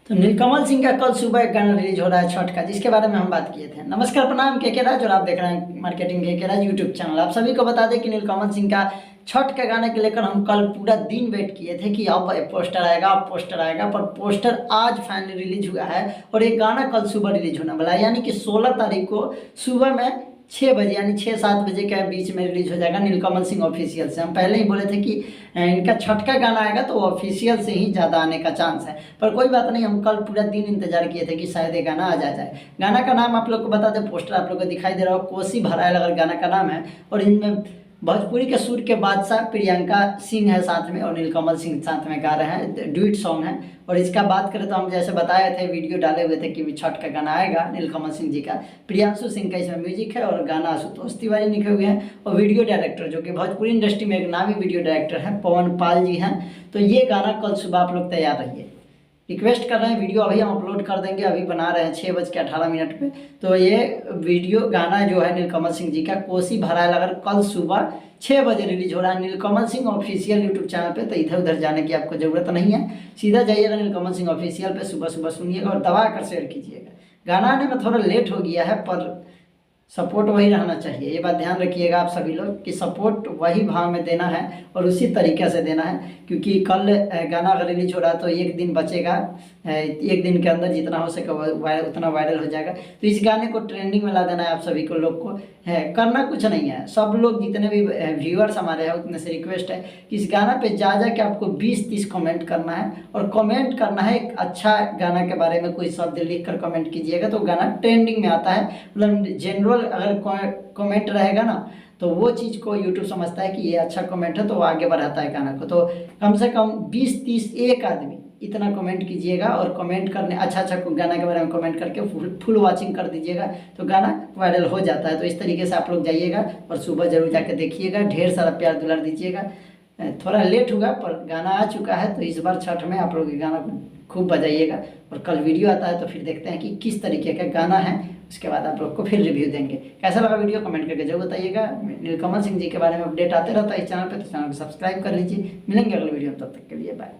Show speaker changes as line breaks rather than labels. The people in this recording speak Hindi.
तो नीलकमल सिंह का कल सुबह एक गाना रिलीज हो रहा है छठ का, जिसके बारे में हम बात किए थे। नमस्कार, प्रणाम, के राज और आप देख रहे हैं मार्केटिंग के राज यूट्यूब चैनल। आप सभी को बता दें कि नीलकमल सिंह का छठ के गाने को लेकर हम कल पूरा दिन वेट किए थे कि अब पोस्टर आएगा, अब पोस्टर आएगा, पर पोस्टर आज फाइनली रिलीज हुआ है और ये गाना कल सुबह रिलीज होने वाला है, यानी कि 16 तारीख को सुबह में 6 बजे यानी 6-7 बजे के बीच में रिलीज हो जाएगा नीलकमल सिंह ऑफिशियल से। हम पहले ही बोले थे कि इनका छठ का गाना आएगा तो ऑफिशियल से ही ज़्यादा आने का चांस है, पर कोई बात नहीं, हम कल पूरा दिन इंतजार किए थे कि शायद ये गाना आ जाए। गाना का नाम आप लोग को बता दें, पोस्टर आप लोग को दिखाई दे रहा हो, कोसी भराएल अगर गाना का नाम है। और इनमें भोजपुरी के सुर के बादशाह प्रियंका सिंह है साथ में और नीलकमल सिंह साथ में गा रहे हैं, ड्यूट सॉन्ग है। और इसका बात करें तो हम जैसे बताए थे, वीडियो डाले हुए थे कि छठ का गाना आएगा नीलकमल सिंह जी का। प्रियांशु सिंह का इसमें म्यूजिक है और गाना आशुतोष तिवारी लिखे हुए हैं और वीडियो डायरेक्टर जो कि भोजपुरी इंडस्ट्री में एक नामी वीडियो डायरेक्टर है पवन पाल जी हैं। तो ये गाना कल सुबह आप लोग तैयार रहिए, रिक्वेस्ट कर रहे हैं। वीडियो अभी हम अपलोड कर देंगे, अभी बना रहे हैं 6:18 पे। तो ये वीडियो गाना जो है नीलकमल सिंह जी का कोसी भराएल अगर कल सुबह 6 बजे रिलीज हो रहा है नीलकमल सिंह ऑफिशियल यूट्यूब चैनल पे। तो इधर उधर जाने की आपको ज़रूरत नहीं है, सीधा जाइएगा नीलकमल सिंह ऑफिशियल पे, सुबह सुबह सुनिएगा और दबा कर शेयर कीजिएगा। गाना आने में थोड़ा लेट हो गया है पर सपोर्ट वही रहना चाहिए, ये बात ध्यान रखिएगा आप सभी लोग कि सपोर्ट वही भाव में देना है और उसी तरीके से देना है, क्योंकि कल गाना अगर रिलीज हो रहा है तो एक दिन बचेगा, एक दिन के अंदर जितना हो सके उतना वायरल हो जाएगा। तो इस गाने को ट्रेंडिंग में ला देना है आप सभी को लोग को है, करना कुछ नहीं है। सब लोग जितने भी व्यूअर्स हमारे हैं उतने से रिक्वेस्ट है कि इस गाना पे जा के आपको 20-30 कमेंट करना है और कमेंट करना है एक अच्छा गाना के बारे में, कोई शब्द लिख कर कमेंट कीजिएगा तो गाना ट्रेंडिंग में आता है। मतलब जनरल अगर कमेंट रहेगा ना तो वो चीज़ को यूट्यूब समझता है कि ये अच्छा कमेंट है तो वो आगे बढ़ाता है गाना को। तो कम से कम 20-30 एक आदमी इतना कमेंट कीजिएगा और कमेंट करने अच्छा गाना के बारे में कमेंट करके फुल वॉचिंग कर दीजिएगा तो गाना वायरल हो जाता है। तो इस तरीके से आप लोग जाइएगा और सुबह जरूर जाके देखिएगा, ढेर सारा प्यार दुलार दीजिएगा। थोड़ा लेट होगा पर गाना आ चुका है, तो इस बार छठ में आप लोग ये गाना खूब बजाइएगा और कल वीडियो आता है तो फिर देखते हैं कि किस तरीके का गाना है, उसके बाद आप लोग को फिर रिव्यू देंगे। कैसा लगा वीडियो कमेंट करके जरूर बताइएगा। नीलकमल सिंह जी के बारे में अपडेट आते रहता है इस चैनल पे, तो चैनल को सब्सक्राइब कर लीजिए। मिलेंगे अगले वीडियो में, तब तक के लिए बाय।